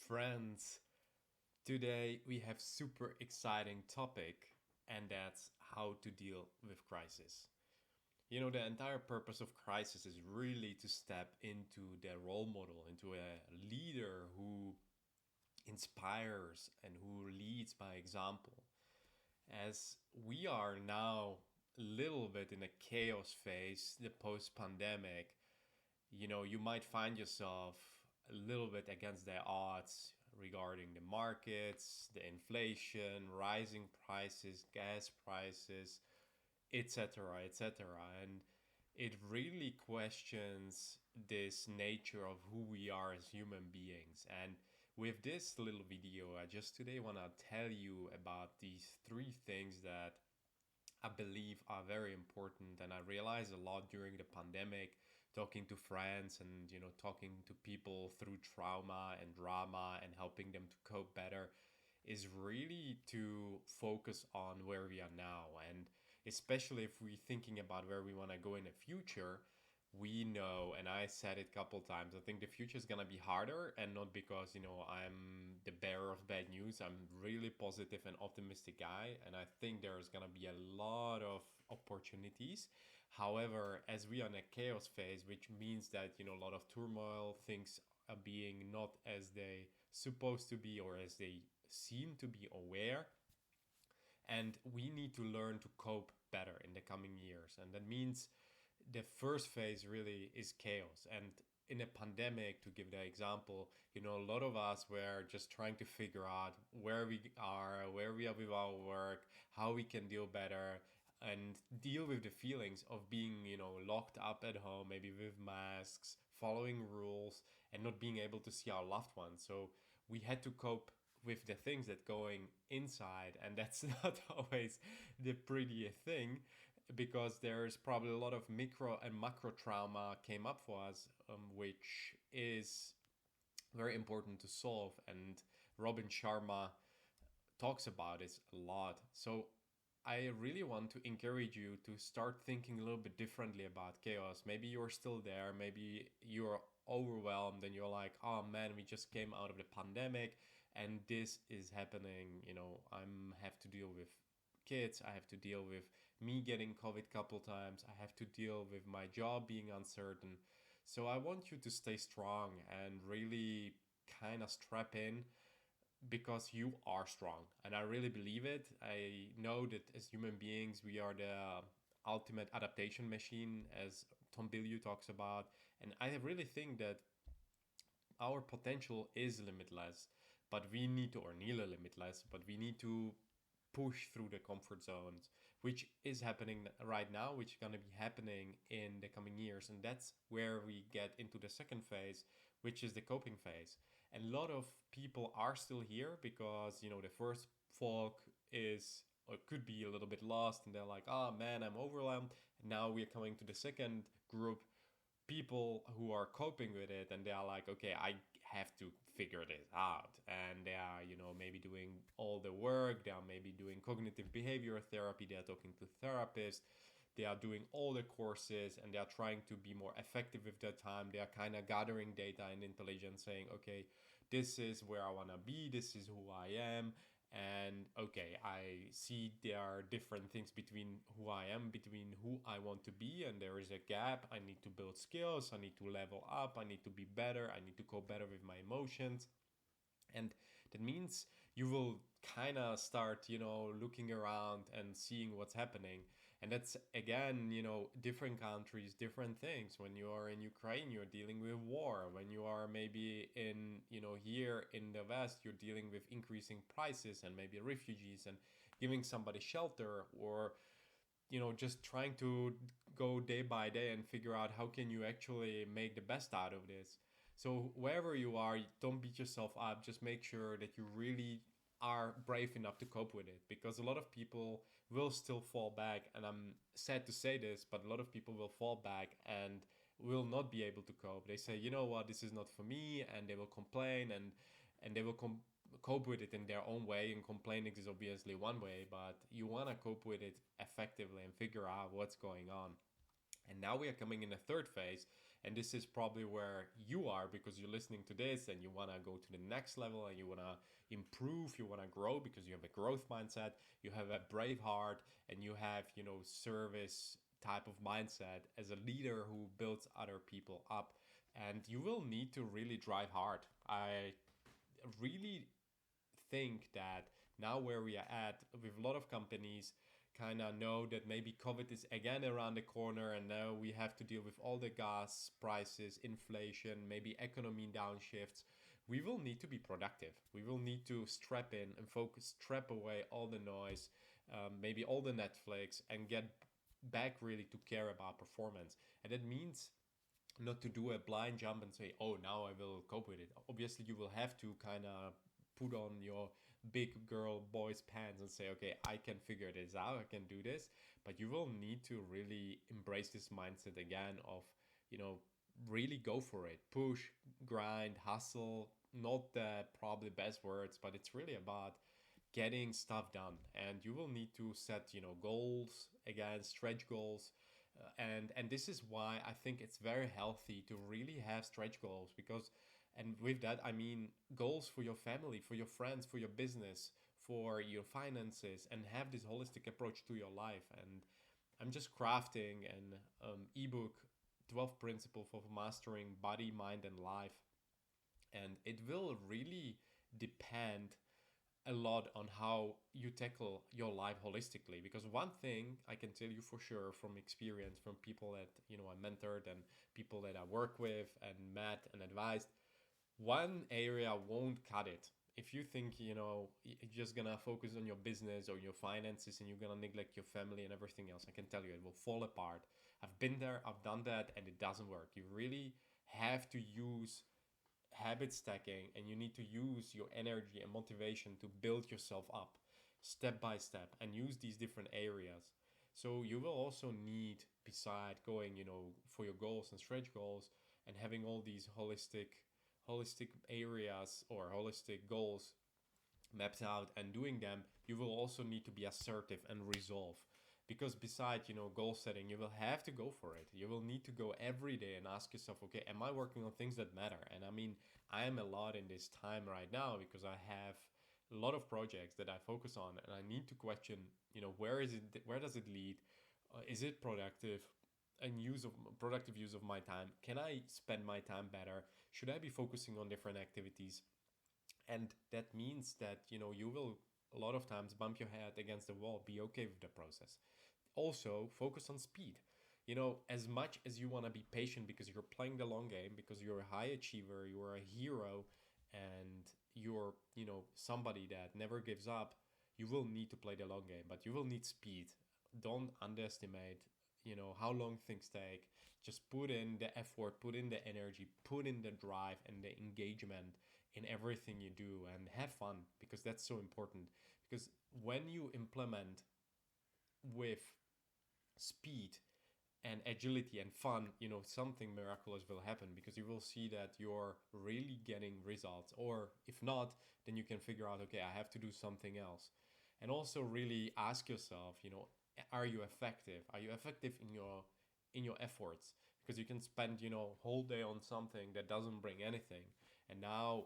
friends. Today we have super exciting topic and that's how to deal with crisis. The entire purpose of crisis is really to step into the role model, into a leader who inspires and who leads by example. As we are now a little bit in a chaos phase, the post pandemic, you might find yourself a little bit against the odds regarding the markets, the inflation, rising prices, gas prices, etc., etc. And it really questions this nature of who we are as human beings. And with this little video, I just today want to tell you about these three things that I believe are very important. And I realized a lot during the pandemic, talking to friends and, talking to people through trauma and drama and helping them to cope better is really to focus on where we are now. And especially if we're thinking about where we want to go in the future, we know, and I said it a couple times, I think the future is gonna be harder, and not because I'm the bearer of bad news. I'm really positive and optimistic guy, and I think there's gonna be a lot of opportunities. However, as we are in a chaos phase, which means that a lot of turmoil, things are being not as they supposed to be or as they seem to be aware, and we need to learn to cope better in the coming years, and that means the first phase really is chaos. And in a pandemic, to give the example, a lot of us were just trying to figure out where we are with our work, how we can deal better and deal with the feelings of being, locked up at home, maybe with masks, following rules, and not being able to see our loved ones. So we had to cope with the things that going inside, and that's not always the prettiest thing, because there's probably a lot of micro and macro trauma came up for us, which is very important to solve. And Robin Sharma talks about this a lot. So I really want to encourage you to start thinking a little bit differently about chaos. Maybe you're still there, maybe you're overwhelmed and you're like, oh man, we just came out of the pandemic and this is happening. I'm have to deal with kids, I have to deal with me getting COVID couple times, I have to deal with my job being uncertain. So I want you to stay strong and really kind of strap in, because you are strong. And I really believe it. I know that as human beings, we are the ultimate adaptation machine, as Tom Bilyeu talks about. And I really think that our potential is limitless, but we need to, or nearly limitless, but we need to push through the comfort zones, which is happening right now, which is going to be happening in the coming years. And that's where we get into the second phase, which is the coping phase. And a lot of people are still here because, the first folk is or could be a little bit lost and they're like, oh man, I'm overwhelmed. And now we're coming to the second group, people who are coping with it, and they are like, okay, I have to figure this out. And they are, maybe doing all the work, they are maybe doing cognitive behavior therapy, they are talking to therapists, they are doing all the courses, and they are trying to be more effective with their time. They are kind of gathering data and intelligence, saying, okay, this is where I want to be, this is who I am. And okay, I see there are different things between who I am, between who I want to be, and there is a gap. I need to build skills, I need to level up, I need to be better, I need to cope better with my emotions. And that means you will kind of start, looking around and seeing what's happening. And that's, again, different countries, different things. When you are in Ukraine, you're dealing with war. When you are maybe in, here in the West, you're dealing with increasing prices and maybe refugees and giving somebody shelter, or just trying to go day by day and figure out how can you actually make the best out of this. So wherever you are, don't beat yourself up. Just make sure that you really are brave enough to cope with it, because a lot of people will still fall back. And I'm sad to say this, but a lot of people will fall back and will not be able to cope. They say, you know what, this is not for me, and they will complain, and they will cope with it in their own way. And complaining is obviously one way, but you want to cope with it effectively and figure out what's going on. And now we are coming in the third phase, And this is probably where you are because you're listening to this and you want to go to the next level and you want to improve, you want to grow because you have a growth mindset, you have a brave heart, and you have, service type of mindset as a leader who builds other people up. And you will need to really drive hard. I really think that now where we are at with a lot of companies kind of know that maybe COVID is again around the corner and now we have to deal with all the gas prices, inflation, maybe economy downshifts. We will need to be productive. We will need to strap in and focus, strap away all the noise, maybe all the Netflix, and get back really to care about performance. And that means not to do a blind jump and say, oh, now I will cope with it. Obviously, you will have to kind of put on your big girl boys pants and say, okay, I can figure this out, I can do this. But you will need to really embrace this mindset again of, you know, really go for it, push, grind, hustle. Not the probably best words, but it's really about getting stuff done. And you will need to set, goals, again, stretch goals. And this is why I think it's very healthy to really have stretch goals, because and with that I mean goals for your family, for your friends, for your business, for your finances, and have this holistic approach to your life. And I'm just crafting an ebook, 12 principles for mastering body, mind, and life. And it will really depend a lot on how you tackle your life holistically, because one thing I can tell you for sure from experience, from people that I mentored and people that I work with and met and advised, one area won't cut it. If you think you're just gonna focus on your business or your finances and you're gonna neglect your family and everything else, I can tell you it will fall apart. I've been there, I've done that, and it doesn't work. You really have to use habit stacking, and you need to use your energy and motivation to build yourself up step by step and use these different areas. So you will also need, beside going for your goals and stretch goals and having all these holistic areas or holistic goals mapped out and doing them, you will also need to be assertive and resolve. Because beside goal setting, you will have to go for it. You will need to go every day and ask yourself, okay, am I working on things that matter? And I mean, I am a lot in this time right now because I have a lot of projects that I focus on, and I need to question, where does it lead? Is it productive? And use of productive use of my time? Can I spend my time better? Should I be focusing on different activities? And that means that you will a lot of times bump your head against the wall. Be okay with the process. Also focus on speed. As much as you want to be patient because you're playing the long game, because you're a high achiever, you're a hero, and you're somebody that never gives up, you will need to play the long game, but you will need speed. Don't underestimate how long things take. Just put in the effort, put in the energy, put in the drive and the engagement in everything you do, and have fun, because that's so important. Because when you implement with speed and agility and fun, something miraculous will happen, because you will see that you're really getting results. Or if not, then you can figure out, okay, I have to do something else. And also really ask yourself, are you effective? Are you effective in your efforts? Because you can spend, whole day on something that doesn't bring anything. And now,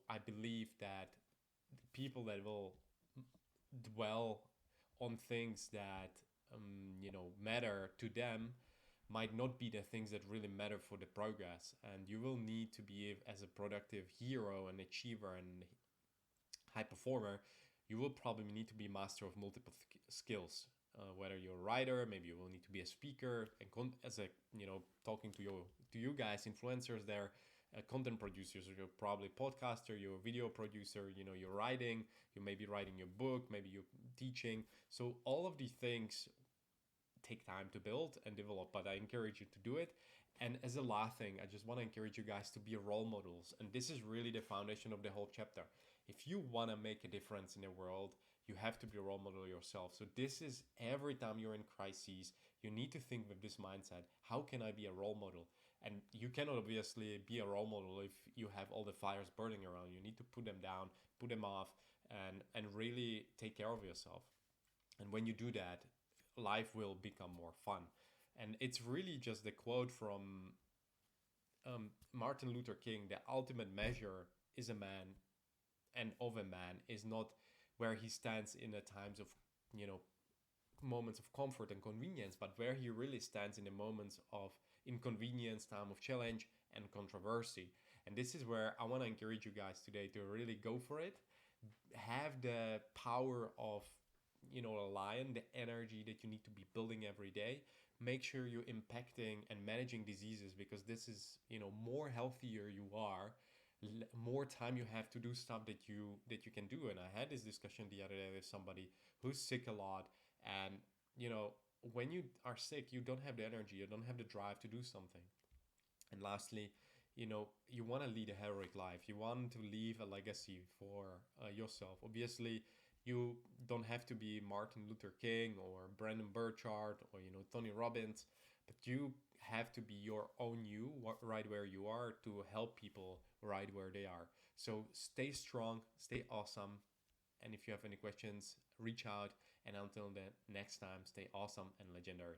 I believe that people that will dwell on things that matter to them might not be the things that really matter for the progress. And you will need to be, as a productive hero and achiever and high performer, you will probably need to be master of multiple skills. Whether you're a writer, maybe you will need to be a speaker, and as a talking to you guys, influencers there, content producers, you're probably podcaster, you're a video producer, you're writing, you may be writing your book, maybe you're teaching. So all of these things take time to build and develop, but I encourage you to do it. And as a last thing, I just want to encourage you guys to be role models. And this is really the foundation of the whole chapter. If you want to make a difference in the world, you have to be a role model yourself. So this is, every time you're in crises, you need to think with this mindset: how can I be a role model? And you cannot obviously be a role model if you have all the fires burning around. You need to put them down, put them off, and really take care of yourself. And when you do that, life will become more fun. And it's really just the quote from Martin Luther King, the ultimate measure is a man and of a man is not where he stands in the times of, you know, moments of comfort and convenience, but where he really stands in the moments of inconvenience, time of challenge, and controversy. And this is where I want to encourage you guys today to really go for it. Have the power of, you know, a lion, the energy that you need to be building every day. Make sure you're impacting and managing diseases, because this is, you know, more healthier you are, more time you have to do stuff that you can do. And I had this discussion the other day with somebody who's sick a lot, and you know, when you are sick, you don't have the energy, you don't have the drive to do something. And lastly, you know, you want to lead a heroic life, you want to leave a legacy for yourself. Obviously, you don't have to be Martin Luther King or Brandon Burchard or, you know, Tony Robbins, but you have to be your own you, right where you are, to help people right where they are. So stay strong, stay awesome, and if you have any questions, reach out. And until the next time, stay awesome and legendary.